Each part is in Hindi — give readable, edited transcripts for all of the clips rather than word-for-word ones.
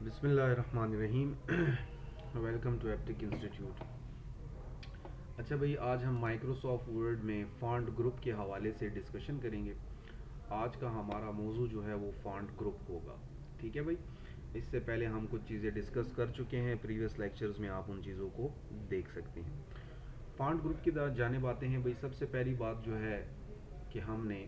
बिस्मिल्लाहिर्रहमानिर्रहीम। Welcome to Aptech institute. अच्छा भाई, आज हम माइक्रोसॉफ्ट वर्ड में फॉन्ट ग्रुप के हवाले से डिस्कशन करेंगे। आज का हमारा मौजू जो है वो फॉन्ट ग्रुप होगा। ठीक है भाई। इससे पहले हम कुछ चीज़ें डिस्कस कर चुके हैं प्रीवियस लेक्चर्स में, आप उन चीज़ों को देख सकते हैं। फॉन्ट ग्रुप की तरफ जानिब आते हैं भाई। सबसे पहली बात जो है कि हमने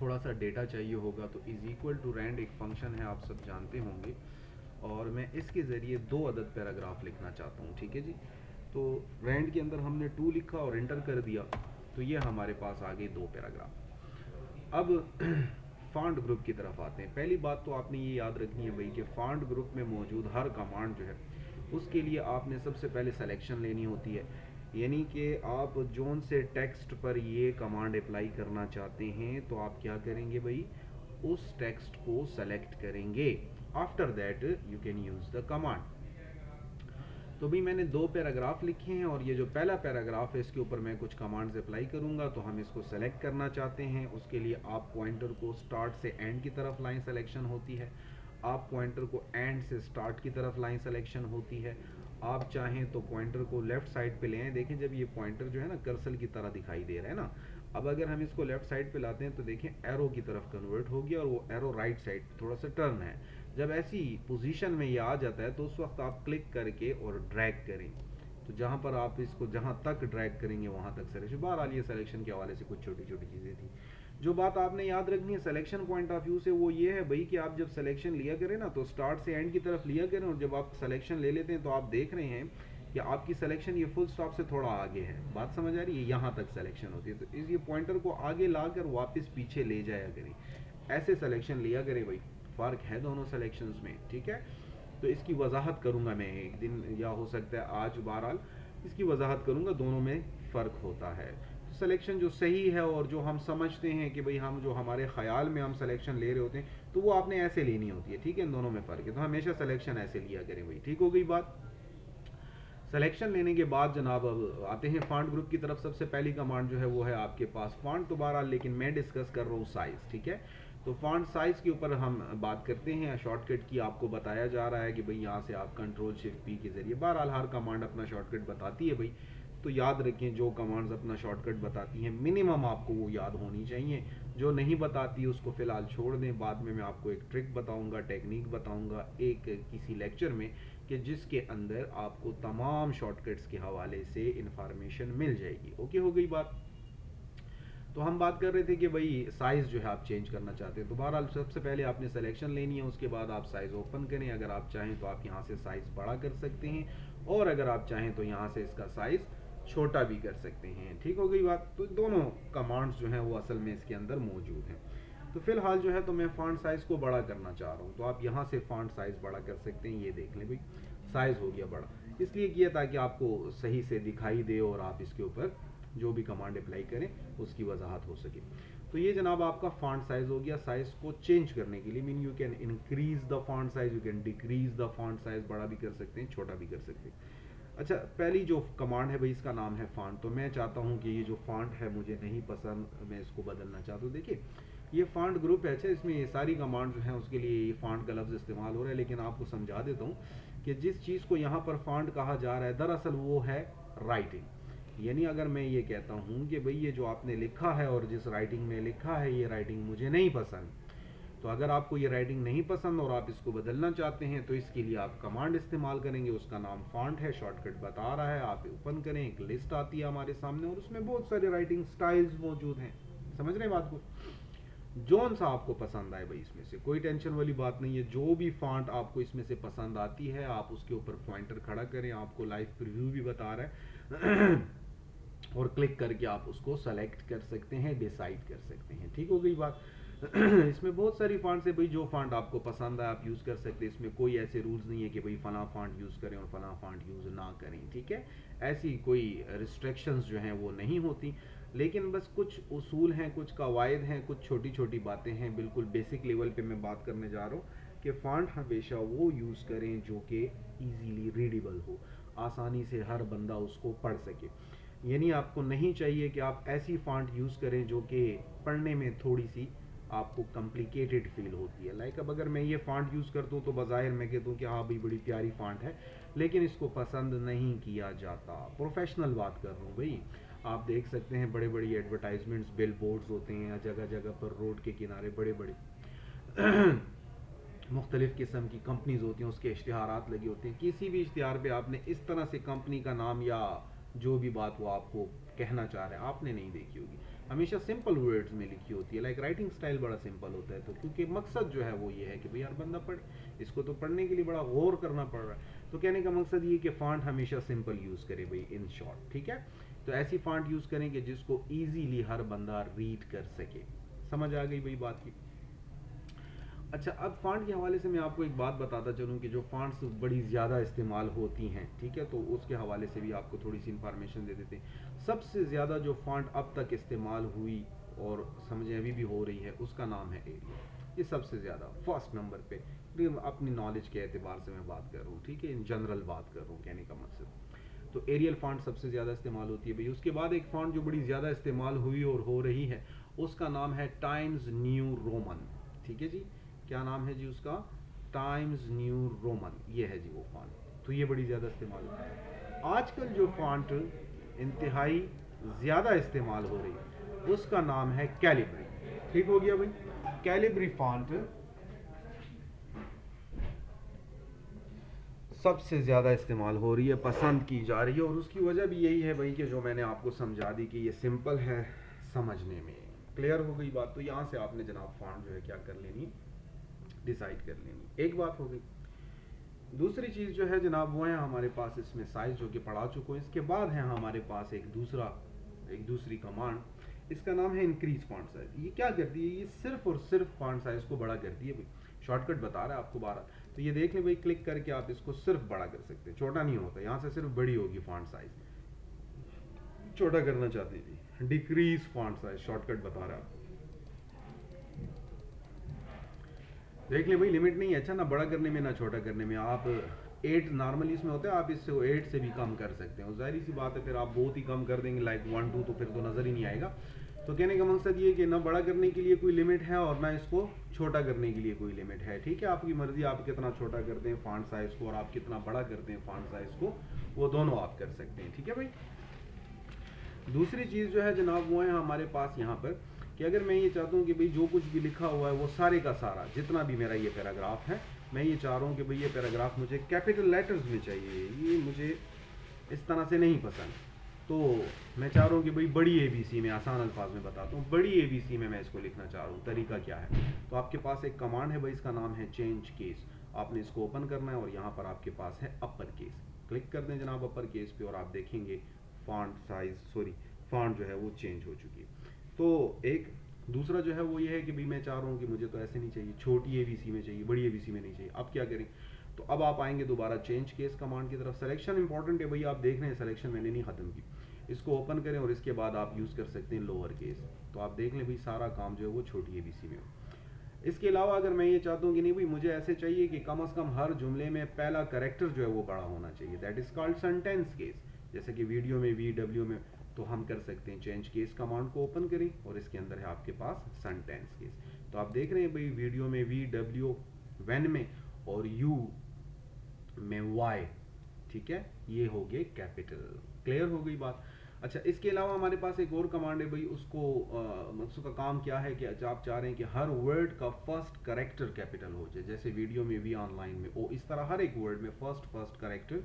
थोड़ा सा डेटा चाहिए होगा, तो इज़ इक्वल टू रैंड एक फंक्शन है, आप सब जानते होंगे। और मैं इसके ज़रिए दो अदद पैराग्राफ लिखना चाहता हूँ। ठीक है जी। तो रैंड के अंदर हमने 2 लिखा और इंटर कर दिया, तो ये हमारे पास आ गए दो पैराग्राफ। अब फॉन्ट ग्रुप की तरफ आते हैं। पहली बात तो आपने ये याद रखनी है भाई कि फॉन्ट ग्रुप में मौजूद हर कमांड जो है उसके लिए आपने सबसे पहले सिलेक्शन लेनी होती है। यानी कि आप जोन से टेक्स्ट पर ये कमांड अप्लाई करना चाहते हैं तो आप क्या करेंगे भाई, उस टेक्स्ट को सेलेक्ट करेंगे। After that you can use the command. तो भी मैंने दो पैराग्राफ लिखे हैं और ये जो पहला पैराग्राफ है इसके ऊपर मैं कुछ कमांड्स अप्लाई करूंगा। तो हम इसको सेलेक्ट करना चाहते हैं, उसके लिए आप पॉइंटर को स्टार्ट से एंड की तरफ लाइन सिलेक्शन होती है, आप पॉइंटर को एंड से स्टार्ट की तरफ लाइन सिलेक्शन होती है। आप चाहें तो पॉइंटर को लेफ्ट साइड पे ले आएं। देखें जब ये पॉइंटर जो है ना कर्सर की तरह दिखाई दे रहा है ना, अब अगर हम इसको लेफ्ट साइड पे लाते हैं तो देखें एरो की तरफ कन्वर्ट हो गया और वो एरो राइट साइड थोड़ा सा टर्न है। जब ऐसी पोजीशन में ये आ जाता है तो उस वक्त आप क्लिक करके और ड्रैग करें। तो जहां पर आप इसको जहां तक ड्रैग करेंगे वहां तक सिलेक्शन। बहरहाल ये सिलेक्शन के हवाले से कुछ छोटी छोटी चीज़ें थी। जो बात आपने याद रखनी है सिलेक्शन पॉइंट ऑफ व्यू से, वो ये है भाई कि आप जब सिलेक्शन लिया करें ना तो स्टार्ट से एंड की तरफ लिया करें, और जब आप सिलेक्शन ले लेते हैं तो आप देख रहे हैं कि आपकी सिलेक्शन ये फुल स्टॉप से थोड़ा आगे है। बात समझ आ रही है? यहाँ तक सिलेक्शन होती है, तो इस ये पॉइंटर को आगे लाकर वापस पीछे ले जाया करें, ऐसे सिलेक्शन लिया करें भाई। फ़र्क है दोनों सिलेक्शंस में। ठीक है। तो इसकी वजाहत करूंगा मैं एक दिन, या हो सकता है आज, बहरहाल इसकी वजाहत करूंगा, दोनों में फ़र्क होता है। तो सिलेक्शन जो सही है और जो हम समझते हैं कि भाई हम जो हमारे ख्याल में हम सिलेक्शन ले रहे होते हैं तो वो आपने ऐसे लेनी होती है। ठीक है, इन दोनों में फ़र्क है, तो हमेशा सिलेक्शन ऐसे लिया करें भाई। ठीक हो गई बात। सिलेक्शन लेने के बाद जनाब अब आते हैं फॉन्ट ग्रुप की तरफ। सबसे पहली कमांड जो है वो है आपके पास फॉन्ट दोबारा, लेकिन मैं डिस्कस कर रहा हूँ साइज़। ठीक है। तो फॉन्ट साइज़ के ऊपर हम बात करते हैं। शॉर्टकट की आपको बताया जा रहा है कि भाई यहाँ से आप कंट्रोल शिफ्ट पी के ज़रिए, बहरहाल हर कमांड अपना शॉर्टकट बताती है भाई। तो याद रखें जो कमांड्स अपना शॉर्टकट बताती हैं मिनिमम आपको वो याद होनी चाहिए। जो नहीं बताती उसको फ़िलहाल छोड़ दें, बाद में मैं आपको एक ट्रिक बताऊंगा, टेक्निक बताऊंगा एक किसी लेक्चर में, कि जिसके अंदर आपको तमाम शॉर्टकट्स के हवाले से इंफॉर्मेशन मिल जाएगी। ओके हो गई बात। तो हम बात कर रहे थे कि भाई साइज़ जो है आप चेंज करना चाहते हैं। तो बहरहाल सबसे पहले आपने सिलेक्शन लेनी है, उसके बाद आप साइज़ ओपन करें। अगर आप चाहें तो आप यहाँ से साइज़ बड़ा कर सकते हैं, और अगर आप चाहें तो यहाँ से इसका साइज़ छोटा भी कर सकते हैं। ठीक हो गई बात। तो दोनों कमांड्स जो हैं वो असल में इसके अंदर मौजूद हैं। तो फिलहाल जो है तो मैं फॉन्ट साइज़ को बड़ा करना चाह रहा हूँ, तो आप यहाँ से फॉन्ट साइज़ बड़ा कर सकते हैं। ये देख लें भाई, साइज़ हो गया बड़ा। इसलिए किया ताकि आपको सही से दिखाई दे और आप इसके ऊपर जो भी कमांड अप्लाई करें उसकी वजाहत हो सके। तो ये जनाब आपका फॉन्ट साइज़ हो गया। साइज़ को चेंज करने के लिए mean you can increase the font size, you can decrease the font size, बड़ा भी कर सकते हैं छोटा भी कर सकते हैं। अच्छा, पहली जो कमांड है भाई इसका नाम है फॉन्ट। तो मैं चाहता हूँ कि ये जो फॉन्ट है मुझे नहीं पसंद, मैं इसको बदलना चाहता हूँ। देखिए ये फॉन्ट ग्रुप है। अच्छा, इसमें ये सारी कमांड जो हैं उसके लिए ये फॉन्ट का लफ्ज़ इस्तेमाल हो रहा है, लेकिन आपको समझा देता हूँ कि जिस चीज़ को यहाँ पर फॉन्ट कहा जा रहा है दरअसल वो है राइटिंग। यानी अगर मैं ये कहता हूँ कि भाई ये जो आपने लिखा है और जिस राइटिंग में लिखा है ये राइटिंग मुझे नहीं पसंद, तो अगर आपको ये राइटिंग नहीं पसंद और आप इसको बदलना चाहते हैं तो इसके लिए आप कमांड इस्तेमाल करेंगे। उसका नाम फॉन्ट है, शॉर्टकट बता रहा है। आप ओपन करें, एक लिस्ट आती है हमारे सामने और उसमें बहुत सारे राइटिंग स्टाइल्स मौजूद हैं। समझ रहे हैं बात को? जोन सा आपको पसंद आए भाई, इसमें से कोई टेंशन वाली बात नहीं है। जो भी फॉन्ट आपको इसमें से पसंद आती है आप उसके ऊपर पॉइंटर खड़ा करें, आपको लाइव प्रीव्यू भी बता रहा है और क्लिक करके आप उसको सेलेक्ट कर सकते हैं, डिसाइड कर सकते हैं। ठीक हो गई बात। इसमें बहुत सारी फॉन्ट्स है भाई, जो फॉन्ट आपको पसंद है आप यूज़ कर सकते हैं। इसमें कोई ऐसे रूल्स नहीं है कि भाई फला फॉन्ट यूज़ करें और फला फॉन्ट यूज़ ना करें। ठीक है, ऐसी कोई रिस्ट्रिक्शंस जो हैं वो नहीं होती, लेकिन बस कुछ उसूल हैं, कुछ कवायद हैं, कुछ छोटी छोटी बातें हैं। बिल्कुल बेसिक लेवल पे मैं बात करने जा रहा हूँ कि फ़ॉन्ट हमेशा वो यूज़ करें जो कि ईजीली रीडेबल हो, आसानी से हर बंदा उसको पढ़ सके। यानी आपको नहीं चाहिए कि आप ऐसी फ़ॉन्ट यूज़ करें जो कि पढ़ने में थोड़ी सी आपको कॉम्प्लिकेटेड फील होती है। लाइक अब अगर मैं ये फ़ॉन्ट यूज़ करता हूँ तो बज़ाहिर मैं कहता हूँ कि हाँ भाई बड़ी प्यारी फ़ॉन्ट है, लेकिन इसको पसंद नहीं किया जाता। प्रोफेशनल बात कर रहा हूँ भाई। आप देख सकते हैं बड़े बड़ी एडवर्टाइजमेंट्स, बिल बोर्ड्स होते हैं या जगह जगह पर रोड के किनारे बड़े बड़े मुख्तलिफ़ किस्म की कंपनीज होती हैं, उसके इश्तिहारात लगे होते हैं। किसी भी इश्तिहार पे आपने इस तरह से कंपनी का नाम या जो भी बात वो आपको कहना चाह रहे हैं आपने नहीं देखी होगी। हमेशा सिंपल वर्ड्स में लिखी होती है। लाइक राइटिंग स्टाइल बड़ा सिंपल होता है, तो क्योंकि मकसद जो है वो ये है कि भाई यार बंदा पढ़े, इसको तो पढ़ने के लिए बड़ा गौर करना पड़ रहा है। तो कहने का मकसद ये कि फ़ॉन्ट हमेशा सिंपल यूज़ करे भाई, इन शॉर्ट। ठीक है, तो ऐसी फ़ॉन्ट यूज़ करें कि जिसको ईजीली हर बंदा रीड कर सके। समझ आ गई भाई बात की। अच्छा, अब फ़ॉन्ट के हवाले से मैं आपको एक बात बताता चलूँ कि जो फ़ॉन्ट्स बड़ी ज़्यादा इस्तेमाल होती हैं, ठीक है, तो उसके हवाले से भी आपको थोड़ी सी इंफॉर्मेशन दे देते हैं। सबसे ज़्यादा जो फ़ॉन्ट अब तक इस्तेमाल हुई और समझें अभी भी हो रही है, उसका नाम है एरियल। ये सबसे ज़्यादा फर्स्ट नंबर पे, अपनी नॉलेज के एतबार से मैं बात कर रहा हूँ, ठीक है, इन जनरल बात कर रहा हूँ कहने का मकसद। तो एरियल फ़ॉन्ट सबसे ज़्यादा इस्तेमाल होती है भाई। उसके बाद एक फ़ॉन्ट जो बड़ी ज़्यादा इस्तेमाल हुई और हो रही है, उसका नाम है टाइम्स न्यू रोमन। ठीक है जी, क्या नाम है जी उसका? टाइम्स न्यू रोमन, ये है जी वो फॉन्ट। तो ये बड़ी ज़्यादा इस्तेमाल होती है। आजकल जो फॉन्ट इंतहाई ज़्यादा इस्तेमाल हो रही है उसका नाम है कैलिब्री। ठीक हो गया भाई, कैलिब्री फॉन्ट सबसे ज़्यादा इस्तेमाल हो रही है, पसंद की जा रही है। और उसकी वजह भी यही है भाई कि जो मैंने आपको समझा दी कि ये सिंपल है समझने में। क्लियर हो गई बात? तो यहाँ से आपने जनाब फॉन्ट जो है क्या कर लेनी, डिसाइड कर लेनी। एक बात हो गई। दूसरी चीज़ जो है जनाब वो है हमारे पास इसमें साइज जो कि पढ़ा चुको है। इसके बाद है हमारे पास एक दूसरी कमांड, इसका नाम है इंक्रीज फॉन्ट साइज। ये क्या करती है? ये सिर्फ और सिर्फ फॉन्ट साइज को बड़ा करती है भाई। शॉर्टकट बता रहा है आपको 12। तो ये देख लें भाई, क्लिक करके आप इसको सिर्फ बड़ा कर सकते हैं, छोटा नहीं होता। यहाँ से सिर्फ बड़ी होगी फॉन्ट साइज, छोटा करना चाहते हैं डिक्रीज फॉन्ट साइज, शॉर्टकट बता रहा है आपको। देख लें भाई, लिमिट नहीं है अच्छा, ना बड़ा करने में ना छोटा करने में। आप 8 नॉर्मली इसमें होता है, आप इससे 8 से भी कम कर सकते हैं। जाहिर सी बात है फिर आप बहुत ही कम कर देंगे लाइक 1 2, तो फिर तो नज़र ही नहीं आएगा। तो कहने का मकसद ये कि ना बड़ा करने के लिए कोई लिमिट है और ना इसको छोटा करने के लिए कोई लिमिट है। ठीक है, आपकी मर्जी, आप कितना छोटा करते हैं फॉन्ट साइज को और आप कितना बड़ा करते हैं फॉन्ट साइज को, वो दोनों आप कर सकते हैं। ठीक है भाई। दूसरी चीज़ जो है जनाब वो है हमारे पास यहाँ पर कि अगर मैं ये चाहता हूँ कि भाई जो कुछ भी लिखा हुआ है वो सारे का सारा, जितना भी मेरा ये पैराग्राफ है, मैं ये चाह रहा हूँ कि भाई ये पैराग्राफ मुझे कैपिटल लेटर्स में चाहिए, ये मुझे इस तरह से नहीं पसंद। तो मैं चाह रहा हूँ कि भाई बड़ी ABC में, आसान अल्फाज में बताता हूँ, बड़ी ABC में मैं इसको लिखना चाह रहा हूँ। तरीका क्या है? तो आपके पास एक कमांड है भाई, इसका नाम है चेंज केस। आपने इसको ओपन करना है और यहाँ पर आपके पास है अपर केस। क्लिक कर दें जनाब अपर केस पे और आप देखेंगे फॉन्ट जो है वो चेंज हो चुकी है। तो एक दूसरा जो है वो ये है कि भाई मैं चाह रहा हूँ कि मुझे तो ऐसे नहीं चाहिए, छोटी ABC में चाहिए, बड़ी ABC में नहीं चाहिए। अब क्या करें? तो अब आप आएंगे दोबारा चेंज केस कमांड की तरफ। सिलेक्शन इंपॉर्टेंट है भाई, आप देख रहे हैं सिलेक्शन मैंने नहीं ख़त्म की। इसको ओपन करें और इसके बाद आप यूज़ कर सकते हैं लोअर केस। तो आप देख लें भाई सारा काम जो है वो छोटी ABC में हो। इसके अलावा अगर मैं ये चाहता हूँ कि नहीं भाई मुझे ऐसे चाहिए कि कम से कम हर जुमले में पहला करेक्टर जो है वो बड़ा होना चाहिए, that is called sentence case. जैसे कि वीडियो में VW में, तो हम कर सकते हैं चेंज केस कमांड को ओपन करें और इसके अंदर है आपके पास सेंटेंस केस। तो आप देख रहे हैं भाई वीडियो में VW वैन में और यू में वाई। ठीक है, ये हो गए कैपिटल। क्लियर हो गई बात? अच्छा, इसके अलावा हमारे पास एक और कमांड है भाई, उसका काम क्या है कि आप चाह रहे हैं कि हर वर्ड का फर्स्ट करेक्टर कैपिटल हो जाए। जैसे वीडियो में भी, ऑनलाइन में ओ, इस तरह हर एक वर्ड में फर्स्ट करेक्टर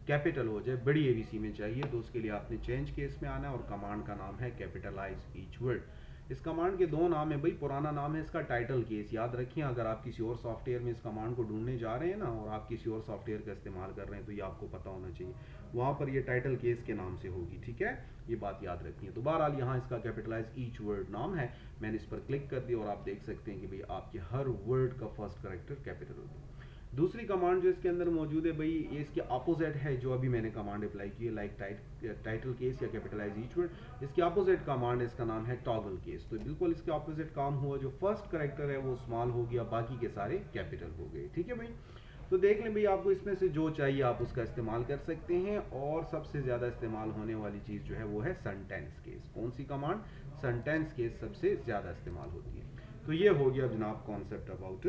कैपिटल हो जाए, बड़ी ABC में चाहिए। तो उसके लिए आपने चेंज केस में आना है और कमांड का नाम है कैपिटलाइज ईच वर्ड। इस कमांड के दो नाम है भाई, पुराना नाम है इसका टाइटल केस। याद रखिए, अगर आप किसी और सॉफ्टवेयर में इस कमांड को ढूंढने जा रहे हैं ना और आप किसी और सॉफ्टवेयर का इस्तेमाल कर रहे हैं, तो ये आपको पता होना चाहिए, वहाँ पर ये टाइटल केस के नाम से होगी। ठीक है, ये बात याद रखिए। तो बहरहाल यहाँ इसका कैपिटलाइज ईच वर्ड नाम है। मैंने इस पर क्लिक कर दिया और आप देख सकते हैं कि भाई आपके हर वर्ड का फर्स्ट करेक्टर कैपिटल होगा। दूसरी कमांड जो इसके अंदर मौजूद है भाई, ये इसके अपोजिट है जो अभी मैंने कमांड अप्लाई की है, लाइक टाइटल केस या कैपिटलाइज ईच वर्ड। इसके अपोजिट कमांड है, इसका नाम है टॉगल केस। तो बिल्कुल इसके अपोजिट काम हुआ, जो फर्स्ट करेक्टर है वो स्मॉल हो गया, बाकी के सारे कैपिटल हो गए। ठीक है भाई। तो देख लें भाई, आपको इसमें से जो चाहिए आप उसका इस्तेमाल कर सकते हैं। और सबसे ज़्यादा इस्तेमाल होने वाली चीज़ जो है वो है सेंटेंस केस। कौन सी कमांड? सेंटेंस केस सबसे ज़्यादा इस्तेमाल होती है। तो ये हो गया जनाब कॉन्सेप्ट अबाउट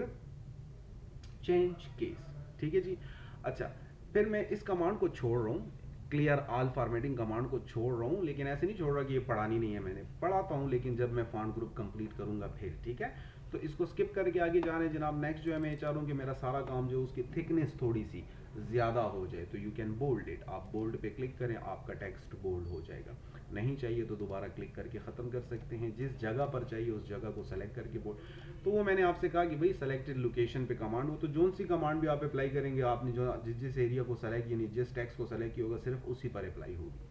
चेंज केस। ठीक है जी। अच्छा, फिर मैं इस कमांड को छोड़ रहा हूँ, क्लियर ऑल फॉर्मेटिंग कमांड को छोड़ रहा हूँ, लेकिन ऐसे नहीं छोड़ रहा कि ये पढ़ानी नहीं है, मैंने पढ़ाता हूँ, लेकिन जब मैं फॉन्ट ग्रुप कंप्लीट करूंगा फिर। ठीक है, तो इसको स्किप करके आगे जा रहे हैं जनाब। नेक्स्ट जो है, मैं ये चाह रहा हूँ कि मेरा सारा काम जो उसकी थिकनेस थोड़ी सी ज़्यादा हो जाए, तो यू कैन बोल्ड इट। आप बोल्ड पे क्लिक करें, आपका टेक्स्ट बोल्ड हो जाएगा। नहीं चाहिए तो दोबारा क्लिक करके ख़त्म कर सकते हैं। जिस जगह पर चाहिए उस जगह को सेलेक्ट करके बोल्ड। तो वो मैंने आपसे कहा कि भाई सेलेक्टेड लोकेशन पे कमांड हो, तो जोन सी कमांड भी आप अप्लाई करेंगे, आपने जो जिस एरिया को सेलेक्ट यानी जिस टेक्स्ट को सेलेक्ट किया होगा सिर्फ उसी पर अप्लाई होगी।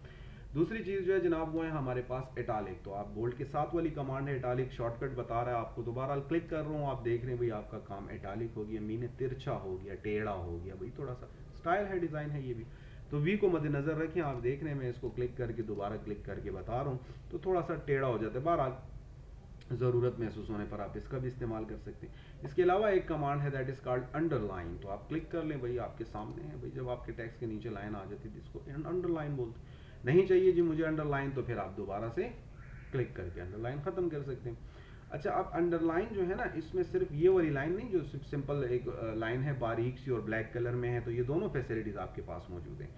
दूसरी चीज़ जो है जनाब वो है हमारे पास इटालिक। तो आप बोल्ड के साथ वाली कमांड है इटालिक, शॉर्टकट बता रहा है आपको। दोबारा क्लिक कर रहा हूँ, आप देख रहे हैं भाई आपका काम इटालिक हो गया, मीन तिरछा हो गया, टेढ़ा हो गया। भाई थोड़ा सा स्टाइल है, डिज़ाइन है ये भी। तो वी को मद्देनजर रखें। आप देख रहे हैं मैं इसको क्लिक करके दोबारा क्लिक करके बता रहा हूँ, तो थोड़ा सा टेढ़ा हो जाता है। बहरहाल ज़रूरत महसूस होने पर आप इसका भी इस्तेमाल कर सकते हैं। इसके अलावा एक कमांड है दैट इज़ कॉल्ड अंडरलाइन। तो आप क्लिक कर लें, भाई आपके सामने है। भाई जब आपके टेक्स्ट के नीचे लाइन आ जाती है तो इसको अंडरलाइन बोलते हैं। नहीं चाहिए जी मुझे अंडरलाइन, तो फिर आप दोबारा से क्लिक करके अंडरलाइन ख़त्म कर सकते हैं। अच्छा, अब अंडरलाइन जो है ना, इसमें सिर्फ ये वाली लाइन नहीं जो सिर्फ सिंपल एक लाइन है बारीक सी और ब्लैक कलर में है, तो ये दोनों फैसिलिटीज़ आपके पास मौजूद हैं।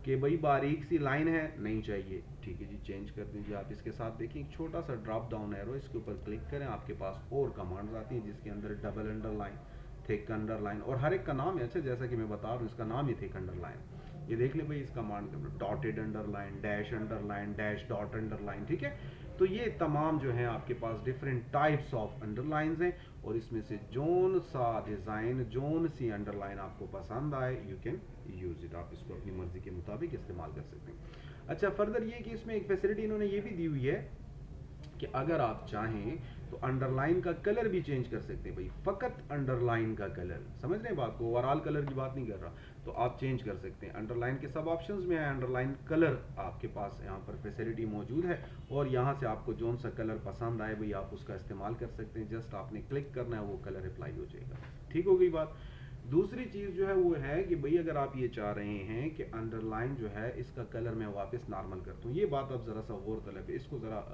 कि भाई बारीक सी लाइन है, नहीं चाहिए, ठीक है जी, चेंज कर दीजिए। आप इसके साथ देखिए एक छोटा सा ड्रॉप डाउन एरो, इसके ऊपर क्लिक करें, आपके पास और कमांड्स आती हैं जिसके अंदर डबल अंडरलाइन, थिक अंडरलाइन, और हर एक का नाम है। अच्छा, जैसा कि मैं बता रहा हूँ इसका नाम ही थिक अंडरलाइन। ये देख ले भाई, इस कमांड के अंदर dotted underline, dash dot underline. ठीक है, तो ये तमाम जो है आपके पास डिफरेंट टाइप्स ऑफ अंडरलाइंस हैं, और इसमें से जोन सा डिज़ाइन, जोन सी अंडरलाइन आपको पसंद आए, यू कैन यूज़ इट। आप इसको अपनी मर्जी के मुताबिक इस्तेमाल कर सकते हैं। अच्छा, फर्दर ये कि इसमें एक फैसिलिटी इन्होंने ये भी दी हुई है कि अगर आप चाहें तो अंडरलाइन का कलर भी चेंज कर सकते हैं। भाई फ़कत अंडरलाइन का कलर, समझ रहे हैं बात को, ओवरऑल कलर की बात नहीं कर रहा, तो आप चेंज कर सकते हैं। अंडरलाइन के सब ऑप्शंस में है, अंडरलाइन कलर आपके पास यहाँ पर फैसिलिटी मौजूद है, और यहाँ से आपको जोन सा कलर पसंद आए भाई आप उसका इस्तेमाल कर सकते हैं। जस्ट आपने क्लिक करना है, वो कलर अप्लाई हो जाएगा। ठीक हो गई बात। दूसरी चीज़ जो है वो है कि भाई अगर आप ये चाह रहे हैं कि अंडरलाइन जो है इसका कलर मैं वापस नॉर्मल करता हूँ, ये बात अब ज़रा सा गौर तलब है, इसको ज़रा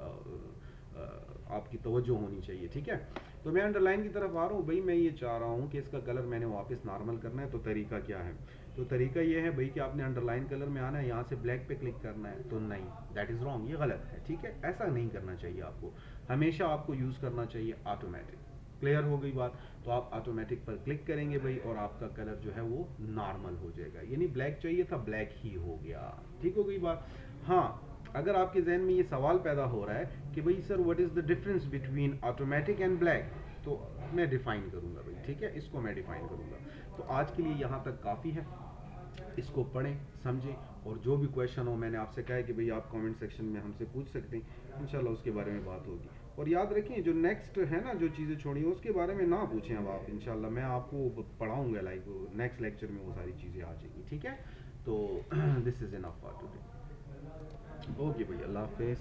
आपकी तवज्जो होनी चाहिए। ठीक है, तो मैं अंडरलाइन की तरफ आ रहा हूँ। भाई मैं ये चाह रहा हूँ कि इसका कलर मैंने वापस नॉर्मल करना है, तो तरीका क्या है? तो तरीका ये है भाई कि आपने अंडरलाइन कलर में आना है, यहाँ से ब्लैक पे क्लिक करना है, तो नहीं, दैट इज़ रॉन्ग, ये गलत है। ठीक है, ऐसा नहीं करना चाहिए आपको, हमेशा आपको यूज़ करना चाहिए ऑटोमेटिक। क्लियर हो गई बात? तो आप ऑटोमेटिक पर क्लिक करेंगे भाई, और आपका कलर जो है वो नॉर्मल हो जाएगा, यानी ब्लैक चाहिए था ब्लैक ही हो गया। ठीक हो गई बात? हाँ, अगर आपके जहन में ये सवाल पैदा हो रहा है कि भाई sir what is the difference between automatic and black, तो मैं डिफाइन करूंगा भाई। ठीक है, इसको मैं डिफाइन करूंगा। तो आज के लिए यहाँ तक काफ़ी है, इसको पढ़ें, समझें, और जो भी क्वेश्चन हो, मैंने आपसे कहा है कि भाई आप कमेंट सेक्शन में हमसे पूछ सकते हैं, इंशाल्लाह उसके बारे में बात होगी। और याद रखें जो नेक्स्ट है ना, जो चीज़ें छोड़ी हैं उसके बारे में ना पूछें अब आप, इंशाल्लाह मैं आपको पढ़ाऊँगा, लाइक नेक्स्ट लेक्चर में वो सारी चीज़ें आ जाएंगी। ठीक है, तो this is enough for today. Okay भाई, अल्लाह हाफिज़।